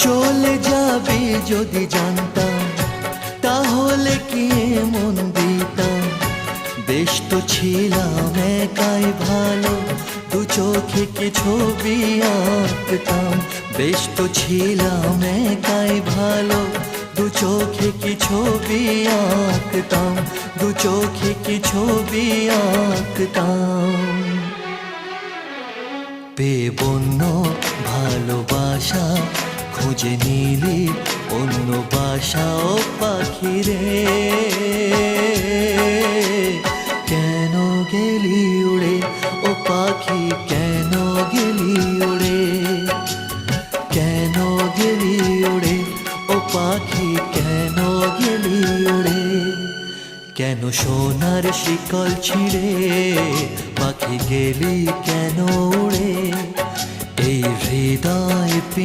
চলে যাবে যদি জানতাম, তাহলে কি এমন দিতাম। বেশ তো ছিলাম একাই ভালো, দু চোখে কি ছবি আঁকতাম। বেশ তো ছিলাম একাই ভালো, দু চোখে কি ছবি আঁকতাম। দু চোখে কি ছবি আঁকতাম। পেয়ে বন্য ভালোবাসা খুঁজে নিলি অন্য বাসা। ও পাখিরে কেন গেলি উড়ে, ও পাখি কেন গেলি উড়ে। কেন গেলি উড়ে, ও পাখি কেন গেলি উড়ে। কেন সোনার শিকল ছিঁড়ে পাখি গেলি কেন উড়ে। এই হৃদয়